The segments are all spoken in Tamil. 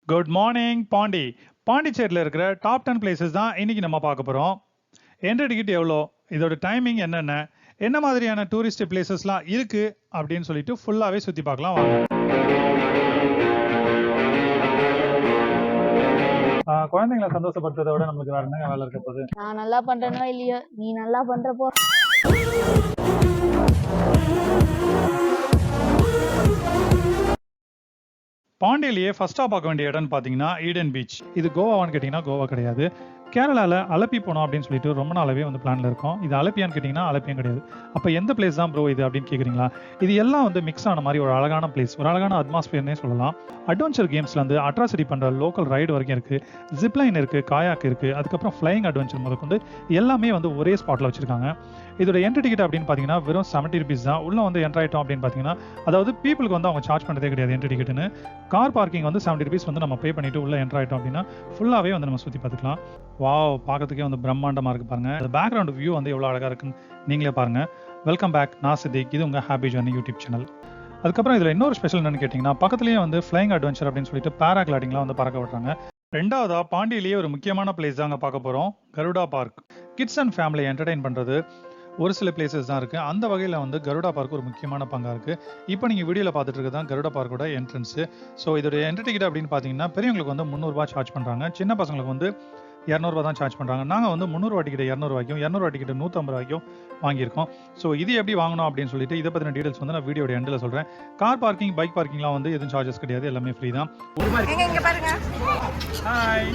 Good morning Pandi. பாண்டிச்சேரியில் இருக்கிற டாப் 10 பிளேசஸ் தான் இன்னைக்கு நம்ம பார்க்க போகிறோம். என்ட்ரி டிக்கெட் எவ்வளோ, இதோட டைமிங் என்னென்ன, என்ன மாதிரியான டூரிஸ்ட் பிளேசஸ்லாம் இருக்கு அப்படின்னு சொல்லிட்டு ஃபுல்லாகவே சுற்றி பார்க்கலாம் வாங்க. குழந்தைங்களை சந்தோஷப்படுத்துறதை விட நம்மளுக்கு வேற என்ன வேலை இருக்க போகுது? நான் நல்லா பண்றேனோ இல்லையோ, நீ நல்லா பண்றப்போ பாண்டியிலேயே ஃபர்ஸ்டா பார்க்க வேண்டிய இடம்னு பார்த்தீங்கன்னா ஈடன் பீச். இது கோவான்னு கேட்டிங்கன்னா கோவா கிடையாது. கேரளாவில் அலப்பி போனோம் அப்படின்னு சொல்லிட்டு ரொம்ப நாளாவே வந்து பிளான்ல இருக்கும். இது அலப்பியான்னு கேட்டிங்கன்னா அலப்பியும் கிடையாது. அப்போ எந்த பிளேஸ் தான் ப்ரோ இது அப்படின்னு கேட்குறீங்களா? இது எல்லாம் வந்து மிக்ஸ் ஆன மாதிரி ஒரு அழகான பிளேஸ், ஒரு அழகான அட்மாஸ்பியர்னே சொல்லலாம். அட்வென்ச்சர் கேம்ஸ்லேருந்து அட்ராசிட்டி பண்ணுற லோக்கல் ரைடு வரைக்கும் இருக்குது. ஜிப்லைன் இருக்குது, காயாக் இருக்குது, அதுக்கப்புறம் ஃப்ளைங் அட்வென்ச்சர் முதற்கொண்டு எல்லாமே வந்து ஒரே ஸ்பாட்டில் வச்சுருக்காங்க. இதோட என்ட்ரி டிக்கெட் அப்படின்னு பார்த்தீங்கன்னா வெறும் 70 rupees தான். உள்ளே வந்து என்ட்ரு ஆகிட்டோம் அப்படின்னு பார்த்தீங்கன்னா, அதாவது பீப்புளுக்கு வந்து அவங்க சார்ஜ் பண்ணுறதே கிடையாது என்ட்ரி டிக்கெட்டுன்னு. கார் பார்க்கிங் வந்து 70 rupees வந்து நம்ம பே பண்ணிட்டு உள்ளே என்ட்ரு ஆகிட்டோம் அப்படின்னா ஃபுல்லாகவே வந்து நம்ம சுற்றி பார்த்துக்கலாம். வாவ், பார்க்கறதுக்கே வந்து பிரம்மாண்டமாக இருக்கு பாருங்க. அந்த பேக்ரவுண்ட் வியூ வந்து எவ்வளோ அழகாக இருக்குன்னு நீங்களே பாருங்க. வெல்கம் பேக், நான் சித்திக். இது உங்கள் ஹாப்பி ஜர்னி யூடியூப் சேனல். அதுக்கப்புறம் இதில் இன்னொரு ஸ்பெஷல் என்னன்னு கேட்டிங்கன்னா, பக்கத்துலேயே வந்து ஃப்ளைங் அட்வென்ச்சர் அப்படின்னு சொல்லிட்டு பேராகிளைடிங்லாம் வந்து பறக்க விட்றாங்க. ரெண்டாவதா பாண்டியிலேயே ஒரு முக்கியமான பிளேஸ் தாங்க பார்க்க போகிறோம், Garuda park. Kids and family entertain பண்ணுறது ஒரு சில பிளேசஸ் தான் இருக்குது. அந்த வகையில் வந்து கருடா பார்க் ஒரு முக்கியமான பங்காக இருக்குது. இப்போ நீங்கள் வீடியோவில் பார்த்துட்டு இருக்கிறது தான் கருடா பார்க்கோட என்ட்ரன்ஸு. ஸோ இதோட என்ட்ரி டிக்கெட் அப்படின்னு பார்த்தீங்கன்னா பெரியவங்களுக்கு வந்து 300 ரூபா சார்ஜ் பண்ணுறாங்க, சின்ன பசங்களுக்கு வந்து 200 ரூபா தான் சார்ஜ் பண்ணுறாங்க. நாங்கள் வந்து 300 ரூபா டிக்கெட் 200 ரூபாய்க்கும் 200 ரூபா டிக்கெட் 150 ரூபாய்க்கும் வாங்கியிருக்கோம். ஸோ இது எப்படி வாங்கணும் அப்படின்னு சொல்லிட்டு இதை பற்றின டீடைல்ஸ் வந்து நான் வீடியோட எண்டில் சொல்கிறேன். கார் பார்க்கிங், பைக் பார்க்கிங்லாம் வந்து எதுவும் சார்ஜஸ் கிடையாது, எல்லாமே ஃப்ரீ தான். ஹாய்,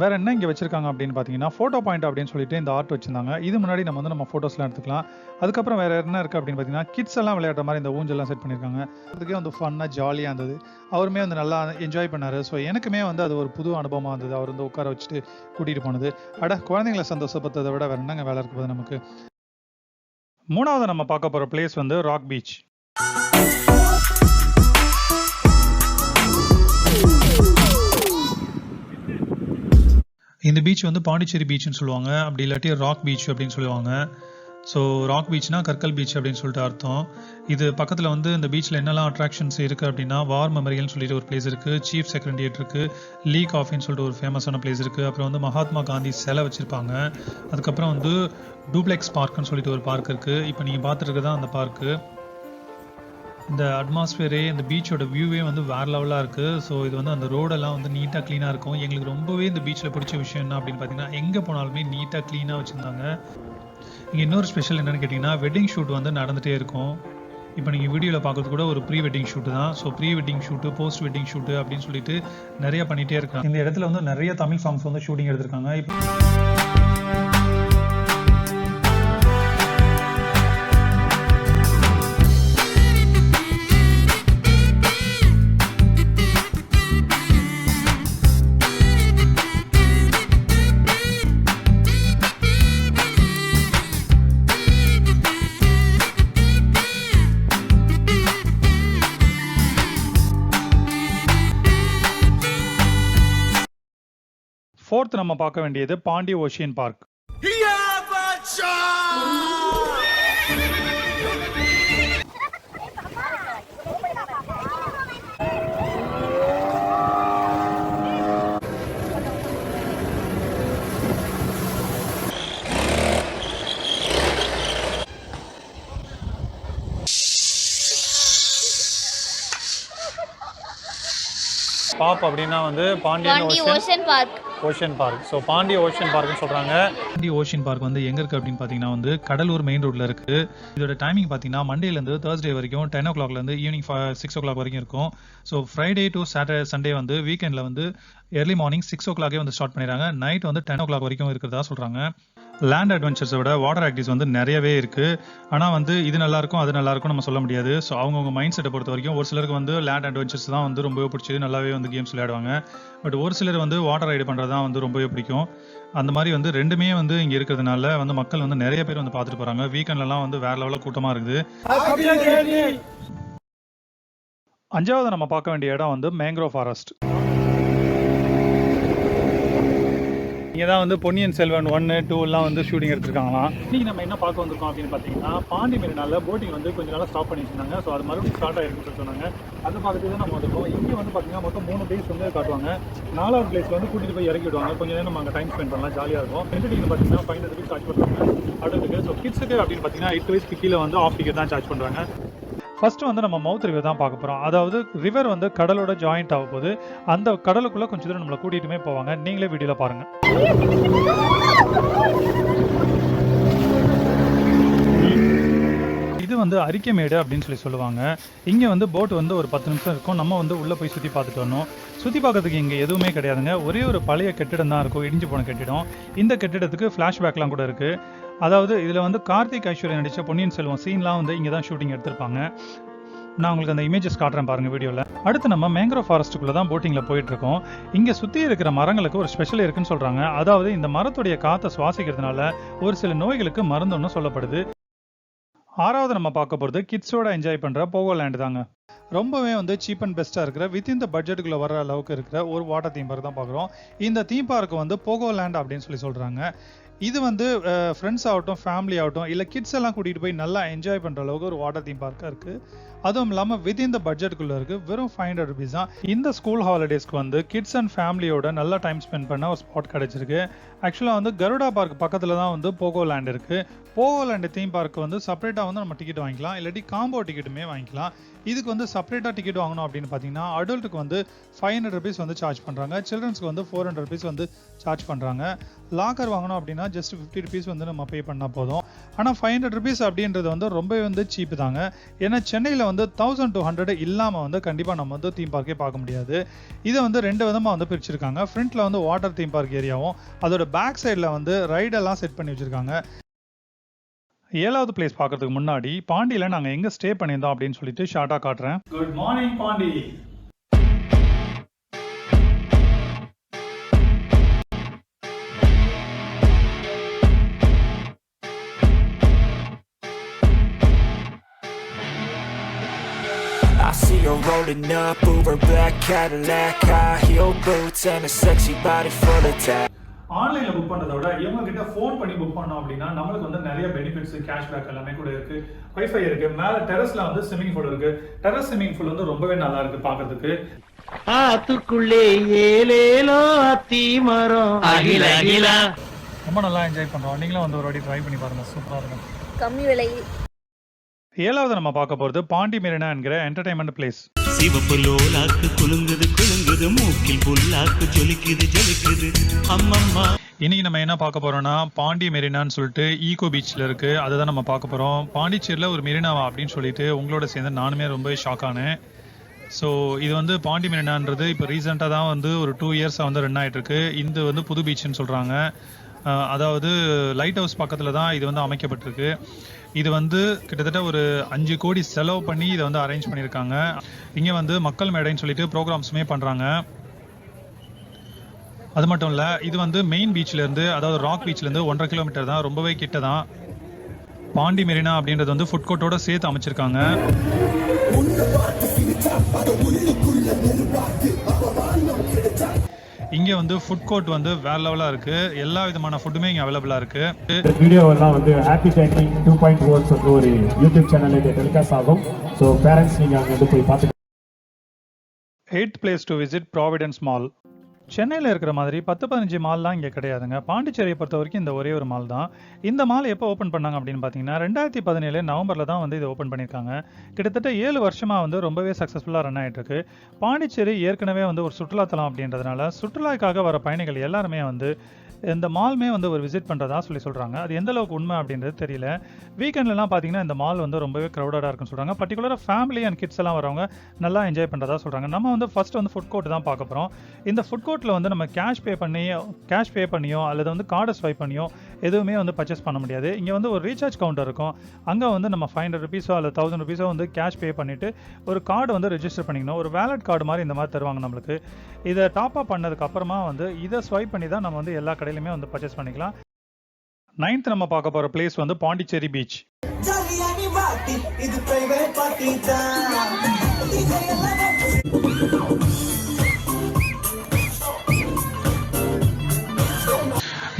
வேற என்ன இங்கே வச்சிருக்காங்க அப்படின்னு பார்த்தீங்கன்னா ஃபோட்டோ பாயிண்ட் அப்படின்னு சொல்லிட்டு இந்த ஆர்ட் வச்சிருந்தாங்க. இது முன்னாடி நம்ம ஃபோட்டோஸ்லாம் எடுத்துக்கலாம். அதுக்கப்புறம் வேற என்ன இருக்குது அப்படின்னு பார்த்தீங்கன்னா கிட்ஸ் எல்லாம் விளையாடுற மாதிரி இந்த ஊஞ்சல்லாம் செட் பண்ணியிருக்காங்க. அதுக்கே வந்து ஃபன்னாக ஜாலியாக இருந்தது. அவருமே வந்து நல்லா என்ஜாய் பண்ணார். ஸோ எனக்குமே வந்து அது ஒரு புது அனுபவமாக இருந்தது. அவர் வந்து உட்கார வச்சுட்டு கூட்டிகிட்டு போனது. குழந்தைங்களை சந்தோஷப்படுறதை விட வேற என்னங்க வேலை இருக்குது நமக்கு. மூணாவது நம்ம பார்க்க போகிற பிளேஸ் வந்து ராக் பீச். இந்த பீச் வந்து பாண்டிச்சேரி பீச்னு சொல்லுவாங்க, அப்படி இல்லாட்டி ராக் பீச் அப்படின்னு சொல்லுவாங்க. ஸோ ராக் பீச்னா கற்கள் பீச் அப்படின்னு சொல்லிட்டு அர்த்தம். இது பக்கத்தில் வந்து இந்த பீச்சில் என்னெல்லாம் அட்ராக்ஷன்ஸ் இருக்குது அப்படின்னா வார் மெமரியல்னு சொல்லிட்டு ஒரு பிளேஸ் இருக்குது, சீஃப் செக்ரட்டரியேட் இருக்குது, லீ காஃபின்னு சொல்லிட்டு ஒரு ஃபேமஸான பிளேஸ் இருக்குது, அப்புறம் வந்து மகாத்மா காந்தி சிலை வச்சுருப்பாங்க. அதுக்கப்புறம் வந்து டூப்ளெக்ஸ் பார்க்குன்னு சொல்லிட்டு ஒரு பார்க் இருக்குது. இப்போ நீங்கள் பார்த்துருக்கு தான் அந்த பார்க்கு. இந்த அட்மாஸ்பியரே, இந்த பீச்சோட வியூவே வந்து வேறு லெவலாக இருக்குது. ஸோ இது வந்து அந்த ரோடெல்லாம் வந்து நீட்டாக க்ளீனாக இருக்கும். எங்களுக்கு ரொம்பவே இந்த பீச்சில் பிடிச்ச விஷயம் என்ன அப்படின்னு பார்த்தீங்கன்னா, எங்கே போனாலுமே நீட்டாக க்ளீனாக வச்சுருந்தாங்க. இங்கே இன்னொரு ஸ்பெஷல் என்னென்னு கேட்டிங்கன்னா, வெட்டிங் ஷூட் வந்து நடந்துகிட்டே இருக்கும். இப்போ நீங்கள் வீடியோவில் பார்க்குறது கூட ஒரு ப்ரீ வெட்டிங் ஷூட்டு தான். So pre wedding shoot, post wedding shoot அப்படின்னு சொல்லிட்டு நிறையா பண்ணிகிட்டே இருக்காங்க. இந்த இடத்துல வந்து நிறைய தமிழ் சாங்ஸ் வந்து ஷூட்டிங் எடுத்திருக்காங்க. இப்போ ஃபோர்த் நம்ம பார்க்க வேண்டியது பாண்டி ஓஷியன் பார்க். பாப் அப்படின்னா வந்து Pandian ocean park. So Pondy ocean பார்க்னு சொல்கிறாங்க. பாண்டி ஓஷன் பார்க் வந்து எங்கே இருக்குது அப்படின்னு பார்த்தீங்கன்னா வந்து கடலூர் மெயின் ரோட்டில் இருக்குது. இதோட டைமிங் பார்த்தீங்கன்னா மண்டேலேருந்து தேர்ஸ்டே வரைக்கும் 10 o'clockலேருந்து ஈவினிங் 6 o'clock வரைக்கும் இருக்கும். ஸோ ஃப்ரைடே டு சண்டே வந்து வீக்கெண்டில் வந்து ஏர்லி மார்னிங் 6 o'clock வந்து ஸ்டார்ட் பண்ணிடுறாங்க. நைட் வந்து 10 o'clock வரைக்கும் இருக்கிறதா சொல்கிறாங்க. லேண்ட் அட்வென்ச்சர்ஸை விட வாட்டர் ஆக்டிவிட்டிஸ் வந்து நிறையவே இருக்குது. ஆனால் வந்து இது நல்லாயிருக்கும் அது நல்லாயிருக்கும் நம்ம சொல்ல முடியாது. ஸோ அவங்கவுங்க மைண்ட் செட்டை பொறுத்த வரைக்கும் ஒரு சிலருக்கு வந்து லேண்ட் அட்வென்ச்சர்ஸ் தான் வந்து ரொம்பவே பிடிச்சது, நல்லாவே வந்து கேம்ஸ் விளையாடுவாங்க. பட் ஒரு சிலர் வந்து வாட்டர் ரைடு பண்ணுறது தான் வந்து ரொம்பவே பிடிக்கும். அந்த மாதிரி வந்து ரெண்டுமே வந்து இங்கே இருக்கிறதுனால வந்து மக்கள் வந்து நிறைய பேர் வந்து பார்த்துட்டு போகிறாங்க. வீக்கெண்ட்லாம் வந்து வேறு லெவலில் கூட்டமாக இருக்குது. அஞ்சாவது நம்ம பார்க்க வேண்டிய இடம் வந்து மேங்க்ரோவ் ஃபாரஸ்ட். இங்கே தான் வந்து பொன்னியின் செல்வன் 1, 2 எல்லாம் வந்து ஷூட்டிங் எடுத்திருக்காங்களாம். இன்னைக்கு நம்ம என்ன பார்க்க வந்திருக்கோம் அப்படின்னு பார்த்தீங்கன்னா, பாண்டி மெரினால போட்டிங் வந்து கொஞ்ச நாளாக ஸ்டாப் பண்ணி வச்சிருந்தாங்க. ஸோ அது மறுபடியும் ஸ்டார்ட் ஆகிருக்குன்னு சொன்னாங்க. அதை பார்த்துட்டு தான் நம்ம வந்திருக்கோம். இங்கே வந்து பார்த்தீங்கன்னா மொத்தம் 3 பிளேஸ் வந்து காட்டுவாங்க. 4வது பிளேஸில் வந்து கூட்டிகிட்டு போய் இறக்கி விடுவாங்க. கொஞ்சம் நேரம் நம்ம அங்கே டைம் ஸ்பெண்ட் பண்ணலாம், ஜாலியாக இருக்கும். என்டர்டெயின் பார்த்தீங்கன்னா 500 rupees சார்ஜ் பண்ணுறாங்க அடுத்துக்கு. ஸோ கிட்ஸுக்கு அப்படின்னு பார்த்தீங்கன்னா 8 வயசுக்கு கீழே வந்து ஆஃப் டிக்கெட் தான் சார்ஜ் பண்ணுறாங்க. ஃபர்ஸ்ட் வந்து நம்ம மவுத் ரிவர் தான் பார்க்க போகிறோம். அதாவது ரிவர் வந்து கடலோட ஜாயிண்ட் ஆக போகுது. அந்த கடலுக்குள்ளே கொஞ்சம் தூரம் நம்மளை கூட்டிகிட்டுமே போவாங்க. நீங்களே வீடியோவில் பாருங்கள். இது வந்து அரிக்கமேடு அப்படின்னு சொல்லுவாங்க. இங்கே வந்து போட் வந்து ஒரு 10 நிமிஷம் இருக்கும். நம்ம வந்து உள்ளே போய் சுற்றி பார்த்துட்டு வரணும். சுற்றி பார்க்கறதுக்கு இங்கே எதுவுமே கிடையாதுங்க. ஒரே ஒரு பழைய கட்டிடம் தான் இருக்கும், இடிஞ்சு போன கட்டிடம். இந்த கட்டிடத்துக்கு ஃப்ளாஷ்பேக்லாம் கூட இருக்குது. அதாவது இதில் வந்து கார்த்திக் ஐஸ்வர்யா நடித்த பொன்னியின் செல்வன் சீன்லாம் வந்து இங்கே தான் ஷூட்டிங் எடுத்திருப்பாங்க. நான் உங்களுக்கு அந்த இமேஜஸ் காட்டுறேன் பாருங்கள் வீடியோவில். அடுத்து நம்ம மேங்க்ரோவ் ஃபாரஸ்ட்டுக்குள்ளே தான் போட்டிங்கில் போயிட்டுருக்கோம். இங்கே சுற்றி இருக்கிற மரங்களுக்கு ஒரு ஸ்பெஷல் இருக்குன்னு சொல்கிறாங்க. அதாவது இந்த மரத்துடைய காற்றை சுவாசிக்கிறதுனால ஒரு சில நோய்களுக்கு மருந்துன்னு சொல்லப்படுது. 6வது நம்ம பார்க்க போகிறது கிட்ஸோட என்ஜாய் பண்ணுற போகோ லேண்ட் தாங்க. ரொம்பவே வந்து சீப் அண்ட் பெஸ்ட்டாக இருக்கிற வித்தின் த பட்ஜெட்டுக்குள்ளே வர அளவுக்கு இருக்கிற ஒரு வாட்டர் தீம் பார்க் தான் பார்க்குறோம். இந்த தீம் பார்க்கு வந்து போகோ லேண்ட் அப்படின்னு சொல்கிறாங்க. இது வந்து ஃப்ரெண்ட்ஸ் ஆகட்டும், ஃபேமிலி ஆகட்டும், இல்லை கிட்ஸ் எல்லாம் கூட்டிகிட்டு போய் நல்லா என்ஜாய் பண்ணுற அளவுக்கு ஒரு வாட்டர் தீம் பார்க்காக இருக்குது. அதுவும் இல்லாமல் வித்தின் த பட்ஜெட்டுக்குள்ளே இருக்குது. வெறும் 500 rupees தான். இந்த ஸ்கூல் ஹாலிடேஸ்க்கு வந்து கிட்ஸ் அண்ட் ஃபேமிலியோட நல்லா டைம் ஸ்பெண்ட் பண்ண ஒரு ஸ்பாட் கிடச்சிருக்கு. ஆக்சுவலாக வந்து கருடா பார்க் பக்கத்தில் தான் வந்து போகோ லேண்ட் இருக்குது. போகோ லேண்ட் தீம் பார்க்கு வந்து செப்பரேட்டாக வந்து நம்ம டிக்கெட் வாங்கிக்கலாம், இல்லாட்டி காம்போ டிக்கெட்டுமே வாங்கிக்கலாம். இதுக்கு வந்து செப்பரேட்டாக டிக்கெட் வாங்கணும் அப்படின்னு பார்த்தீங்கன்னா அடல்ட்டுக்கு வந்து 500 rupees வந்து சார்ஜ் பண்ணுறாங்க. சில்ட்ரன்ஸ்க்கு வந்து 400 rupees வந்து சார்ஜ் பண்ணுறாங்க. லாக்கர் வாங்கணும் அப்படின்னா ஜஸ்ட் 50 rupees வந்து நம்ம பே பண்ணால் போதும். ஆனால் 500 rupees அப்படின்றது வந்து ரொம்பவே வந்து சீப்பு தாங்க. ஏன்னா சென்னையில் வந்து 1200 இல்லாமல் வந்து கண்டிப்பாக நம்ம வந்து தீம் பார்க்கே பார்க்க முடியாது. இதை வந்து 2 விதமாக வந்து பிரிச்சிருக்காங்க. ஃப்ரண்ட்டில் வந்து வாட்டர் தீம் பார்க் ஏரியாவும், அதோட பேக் சைடில் வந்து ரைடெல்லாம் செட் பண்ணி வச்சுருக்காங்க. 7வது பிளேஸ் பார்க்கறதுக்கு முன்னாடி பாண்டியில் நாங்கள் எங்கே ஸ்டே பண்ணியிருந்தோம் அப்படின்னு சொல்லிட்டு ஷார்ட்டாக காட்டுறேன். Good morning Pandi. I see her rolling up, Uber black Cadillac, high heel boots and a sexy body full of tat. ஆன்லைனில் புக் பண்ணுறத விட இவங்க கிட்ட ஃபோன் பண்ணி புக் பண்ணோம் அப்படின்னா நம்மளுக்கு வந்து நிறைய பெனிஃபிட்ஸ், கேஷ்பேக் எல்லாமே கூட இருக்குது. வைஃபை இருக்குது, மேலே டெரஸில் வந்து ஸ்விம்மிங் பூல் இருக்குது. டெரஸ் ஸ்விம்மிங் பூல் வந்து ரொம்பவே நல்லா இருக்குது பார்க்கறதுக்கு. ஆத்துக்குள்ளே ஏலேலோ அத்தி மரம் அகில அகில ரொம்ப நல்லா என்ஜாய் பண்ணுறோம். நீங்களும் வந்து ஒரு வாட்டி ட்ரை பண்ணி பாருங்கள், சூப்பராக இருக்கும். கம்மி விலை. 7வது நம்ம பார்க்க போகிறது பாண்டி மெரினா என்கிற என்டர்டைன்மெண்ட் பிளேஸ். சிவப்பு லோலாக்கு குலுங்குது குலுங்குது, மூக்கில் புல்லாக்கு ஜொலிக்குது ஜொலிக்குது அம்மம்மா. இன்னைக்கு நம்ம என்ன பார்க்க போறோம்னா பாண்டி மெரினான்னு சொல்லிட்டு ஈகோ பீச்சில் இருக்கு. அதை தான் நம்ம பார்க்க போறோம். பாண்டிச்சேரியில் ஒரு மெரினாவா அப்படின்னு சொல்லிட்டு உங்களோட சேர்ந்து நானுமே ரொம்ப ஷாக் ஆனேன். ஸோ இது வந்து பாண்டி மெரினான்றது இப்போ ரீசெண்டாக தான் வந்து ஒரு 2 years வந்து ரன் ஆகிட்டு இருக்கு. இது வந்து புது பீச்சுன்னு சொல்கிறாங்க. அதாவது லைட் ஹவுஸ் பக்கத்தில் தான் இது வந்து அமைக்கப்பட்டிருக்கு. இது வந்து கிட்டத்தட்ட ஒரு 5 கோடி செலவு பண்ணி இதை வந்து அரேஞ்ச் பண்ணியிருக்காங்க. இங்கே வந்து மக்கள் மேடைன்னு சொல்லிட்டு ப்ரோக்ராம்ஸுமே பண்ணுறாங்க. அது மட்டும் இல்லை, இது வந்து மெயின் பீச்லேருந்து, அதாவது ராக் பீச்லேருந்து 1.5 கிலோமீட்டர் தான், ரொம்பவே கிட்ட தான். பாண்டி மெரினா அப்படின்றது வந்து ஃபுட் கோர்ட்டோட சேர்த்து அமைச்சிருக்காங்க. இங்கே வந்து ஃபுட் கோர்ட் வந்து வேற லெவலாக இருக்குது. எல்லா விதமான ஃபுட்டுமே இங்கே அவைலபிளாக இருக்குது. வீடியோவெல்லாம் வந்து ஹாப்பி டேக்கிங் 2.0 வந்து ஒரு யூடியூப் சேனலில் டெலிகாஸ்ட் ஆகும். ஸோ பேரண்ட்ஸ் நீங்கள் அங்கே வந்து போய் பார்த்து. 8th place to visit providence mall. சென்னையில் இருக்கிற மாதிரி 10-15 மால்லாம் இங்கே கிடையாதுங்க. பாண்டிச்சேரியை பொறுத்த வரைக்கும் இந்த ஒரே ஒரு மால் தான். இந்த மால் எப்போ ஓப்பன் பண்ணாங்க அப்படின்னு பார்த்தீங்கன்னா 2017 நவம்பரில் தான் வந்து இதை ஓப்பன் பண்ணியிருக்காங்க. கிட்டத்தட்ட 7 வருஷமாக வந்து ரொம்பவே சக்ஸஸ்ஃபுல்லாக ரன் ஆகிட்டு இருக்கு. பாண்டிச்சேரி ஏற்கனவே வந்து ஒரு சுற்றுலாத்தலம் அப்படின்றதுனால சுற்றுலாக்காக வர பயணிகள் எல்லாருமே வந்து இந்த மால்மே வந்து ஒரு விசிட் பண்ணுறதா சொல்கிறாங்க. அது எந்த அளவுக்கு உண்மை அப்படின்றது தெரியல. வீக்கெண்ட்லாம் பார்த்தீங்கன்னா இந்த மால் வந்து ரொம்பவே க்ரௌடடாக இருக்குன்னு சொல்கிறாங்க. பர்டிகுலராக ஃபேமிலி அண்ட் கிட்ஸ் எல்லாம் வரவங்க நல்லா என்ஜாய் பண்ணுறதா சொல்கிறாங்க. நம்ம வந்து ஃபர்ஸ்ட் வந்து ஃபுட் கோர்ட் தான் பார்க்க போகிறோம். இந்த ஃபுட் கோர்ட்டில் வந்து நம்ம கேஷ் பே பண்ணியோ அல்லது வந்து கார்டை ஸ்வைப் பண்ணியோ எதுவுமே வந்து பர்ச்சேஸ் பண்ண முடியாது. இங்கே வந்து ஒரு ரீசார்ஜ் கவுண்டர் இருக்கும். அங்கே வந்து நம்ம 500 rupees அல்லது 1000 rupees வந்து கேஷ் பே பண்ணிவிட்டு ஒரு கார்டு வந்து ரெஜிஸ்டர் பண்ணிக்கணும். ஒரு வேலட் கார்டு மாதிரி இந்த மாதிரி தருவாங்க நம்மளுக்கு. இதை டாப் அப் பண்ணதுக்கு அப்புறமா வந்து இதை ஸ்வைப் பண்ணி தான் நம்ம வந்து எல்லா கடையிலுமே வந்து பர்ச்சேஸ் பண்ணிக்கலாம். 9th நம்ம பார்க்க போகிற பிளேஸ் வந்து பாண்டிச்சேரி பீச்.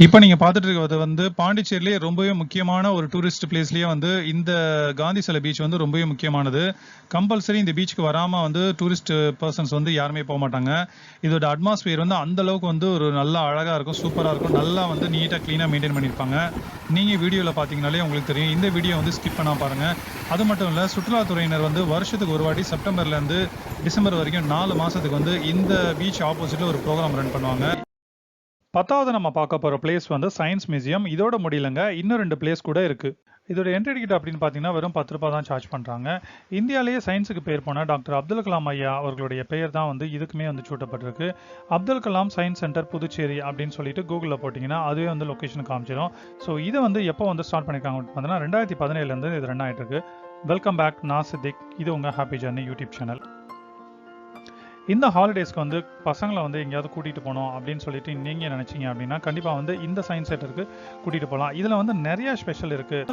இப்போ நீங்கள் பார்த்துட்டு இருக்கிறது வந்து பாண்டிச்சேரியிலே ரொம்பவே முக்கியமான ஒரு டூரிஸ்ட் பிளேஸ்லேயே வந்து இந்த காந்தி சிலை பீச் வந்து ரொம்பவே முக்கியமானது. கம்பல்சரி இந்த பீச்சுக்கு வராமல் வந்து டூரிஸ்ட் பர்சன்ஸ் வந்து யாருமே போக மாட்டாங்க. இதோட அட்மாஸ்பியர் வந்து அந்த அளவுக்கு வந்து ஒரு நல்லா அழகாக இருக்கும், சூப்பராக இருக்கும், நல்லா வந்து நீட்டாக க்ளீனாக மெயின்டைன் பண்ணியிருப்பாங்க. நீங்கள் வீடியோவில் பார்த்தீங்கனாலே உங்களுக்கு தெரியும். இந்த வீடியோ வந்து ஸ்கிப் பண்ணால் பாருங்கள். அது மட்டும் இல்லை, சுற்றுலாத்துறையினர் வந்து வருஷத்துக்கு ஒரு வாட்டி செப்டம்பர்லேருந்து டிசம்பர் வரைக்கும் 4 மாதத்துக்கு வந்து இந்த பீச் ஆப்போசிட்டில் ஒரு ப்ரோக்ராம் ரன் பண்ணுவாங்க. 10வது நம்ம பார்க்க போகிற பிளேஸ் வந்து சயின்ஸ் மியூசியம். இதோட முடியலங்க, இன்னும் 2 பிளேஸ் கூட இருக்குது. இதோட என்ட்ரி டிக்கெட் அப்படின்னு பார்த்தீங்கன்னா வெறும் 10 ரூபாய் தான் சார்ஜ் பண்ணுறாங்க. இந்தியாவிலேயே சயின்ஸுக்கு பேர் போன டாக்டர் அப்துல் கலாம் ஐயா அவர்களுடைய பெயர் தான் வந்து இதுக்குமே வந்து சூட்டப்பட்டிருக்கு. அப்துல் கலாம் சயின்ஸ் சென்டர் புதுச்சேரி அப்படின்னு சொல்லிட்டு கூகுளில் போட்டிங்கன்னா அதுவே வந்து லொக்கேஷன் காமிச்சிடும். ஸோ இதை வந்து எப்போ வந்து ஸ்டார்ட் பண்ணியிருக்காங்க பார்த்தீங்கன்னா 2017 இது ரன் ஆகிட்டு இருக்கு. வெல்கம் பேக், நான் சித்திக். இது உங்கள் ஹாப்பி ஜர்னி யூடியூப் சேனல். இந்த ஹாலிடேஸ்க்கு வந்து பசங்களை வந்து எங்கேயாவது கூட்டிகிட்டு போகணும் அப்படின்னு சொல்லிட்டு நீங்கள் நினச்சிங்க அப்படின்னா கண்டிப்பாக வந்து இந்த சயின்ஸ் சென்டருக்கு கூட்டிகிட்டு போகலாம். இதில் வந்து நிறைய ஸ்பெஷல் இருக்குது.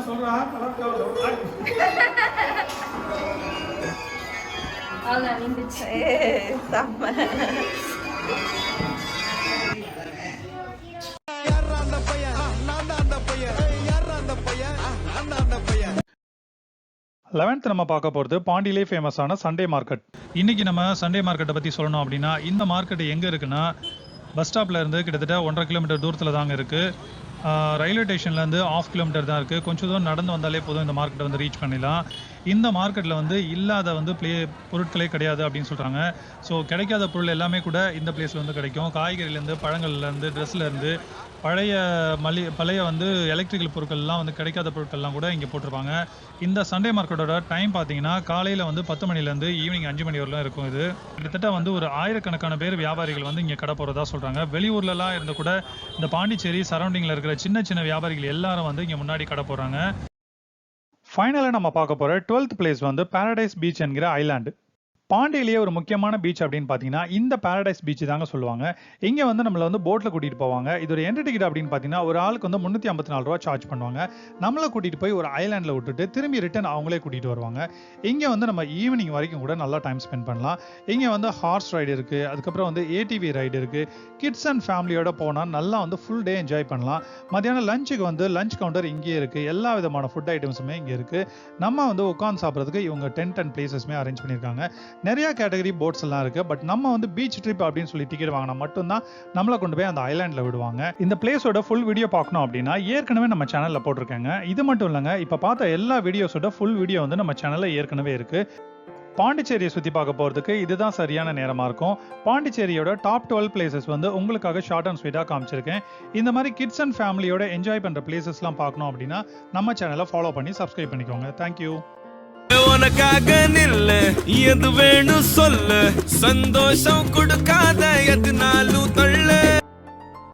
லெவன்த் நம்ம பார்க்க போகிறது பாண்டியிலே ஃபேமஸான சண்டே மார்க்கெட். இன்றைக்கி நம்ம சண்டே மார்க்கெட்டை பற்றி சொல்லணும் அப்படின்னா இந்த மார்க்கெட் எங்கே இருக்குன்னா பஸ் ஸ்டாப்பில் இருந்து கிட்டத்தட்ட 1.5 கிலோமீட்டர் தூரத்தில் தாங்க இருக்குது. ரயில்வே ஸ்டேஷன்லேருந்து 1/2 கிலோமீட்டர் தான் இருக்குது. கொஞ்சம் தூரம் நடந்து வந்தாலே போதும் இந்த மார்க்கெட்டை வந்து ரீச் பண்ணிடலாம். இந்த மார்க்கெட்டில் வந்து இல்லாத வந்து பொருட்களே கிடையாது அப்படின்னு சொல்கிறாங்க. ஸோ கிடைக்காத பொருள் எல்லாமே கூட இந்த பிளேஸில் வந்து கிடைக்கும். காய்கறிலேருந்து, பழங்கள்லேருந்து, ட்ரெஸ்லேருந்து, பழைய வந்து எலக்ட்ரிக்கல் பொருட்கள்லாம் வந்து கிடைக்காத பொருட்கள்லாம் கூட இங்கே போட்டிருப்பாங்க. இந்த சண்டே மார்க்கெட்டோட டைம் பார்த்தீங்கன்னா காலையில் வந்து 10 மணிலேருந்து ஈவினிங் 5 மணி வரலாம் இருக்கும். இது கிட்டத்தட்ட வந்து ஒரு 1000கணக்கான பேர் வியாபாரிகள் வந்து இங்கே கடை போகிறதா சொல்கிறாங்க. வெளியூர்லலாம் இருந்து கூட இந்த பாண்டிச்சேரி சரௌண்டிங்கில் இருக்கிற சின்ன சின்ன வியாபாரிகள் எல்லாரும் வந்து இங்கே முன்னாடி கடை போடுறாங்க. ஃபைனலாக நம்ம பார்க்க போகிற 12th பிளேஸ் வந்து பாரடைஸ் பீச் என்கிற ஐலாண்டு. பாண்டியிலேயே ஒரு முக்கியமான பீச் அப்படின்னு பார்த்தீங்கன்னா இந்த பாரடைஸ் பீச் தாங்க சொல்லுவாங்க. இங்கே வந்து நம்மளை வந்து போட்டில் கூட்டிகிட்டு போவாங்க. இதோட என்ட்ரி டிக்கெட் அப்படின்னு பார்த்தீங்கன்னா ஒரு ஆளுக்கு வந்து 354 ரூபா சார்ஜ் பண்ணுவாங்க. நம்மளை கூட்டிகிட்டு போய் ஒரு ஐலாண்டில் விட்டுட்டு திரும்பி ரிட்டர்ன் அவங்களே கூட்டிகிட்டு வருவாங்க. இங்கே வந்து நம்ம ஈவினிங் வரைக்கும் கூட நல்லா டைம் ஸ்பெண்ட் பண்ணலாம். இங்கே வந்து ஹார்ஸ் ரைடு இருக்குது, அதுக்கப்புறம் வந்து ஏடிவி ரைடு இருக்குது. கிட்ஸ் அண்ட் ஃபேமிலியோட போனால் நல்லா வந்து ஃபுல் டே என்ஜாய் பண்ணலாம். மத்தியானம் லஞ்சுக்கு வந்து லஞ்ச் கவுண்டர் இங்கேயே இருக்குது. எல்லா விதமான ஃபுட் ஐட்டம்ஸுமே இங்கே இருக்குது. நம்ம வந்து உட்காந்து சாப்பிட்றதுக்கு இவங்க டென்ட் அண்ட் பிளேசஸ்மே அரேஞ்ச் பண்ணியிருக்காங்க. நிறைய கேட்டகரி போட்ஸ் எல்லாம் இருக்கு. பட் நம்ம வந்து பீச் ட்ரிப் அப்படின்னு சொல்லி டிக்கெட் வாங்கினா மட்டும்தான் நம்மளை கொண்டு போய் அந்த ஐலாண்ட்ல விடுவாங்க. இந்த பிளேஸோட ஃபுல் வீடியோ பார்க்கணும் அப்படின்னா ஏற்கனவே நம்ம சேனல்ல போட்டிருக்கேங்க. இது மட்டும் இல்லைங்க, இப்போ பார்த்த எல்லா வீடியோஸோட ஃபுல் வீடியோ வந்து நம்ம சேனல்ல ஏற்கனவே இருக்கு. பாண்டிச்சேரியை சுற்றி பார்க்க போகிறதுக்கு இதுதான் சரியான நேரமாக இருக்கும். பாண்டிச்சேரியோட டாப் 12 பிளேசஸ் வந்து உங்களுக்காக ஷார்ட் அண்ட் ஸ்வீட்டாக காமிச்சிருக்கேன். இந்த மாதிரி கிட்ஸ் அண்ட் ஃபேமிலியோட என்ஜாய் பண்ணுற பிளேசஸ்லாம் பார்க்கணும் அப்படின்னா நம்ம சேனலை ஃபாலோ பண்ணி சப்ஸ்கிரைப் பண்ணிக்கோங்க. தேங்க்யூ. உனக்காக நில்ல, எது வேணும் சொல்ல, சந்தோஷம் கொடுக்காத எதுனா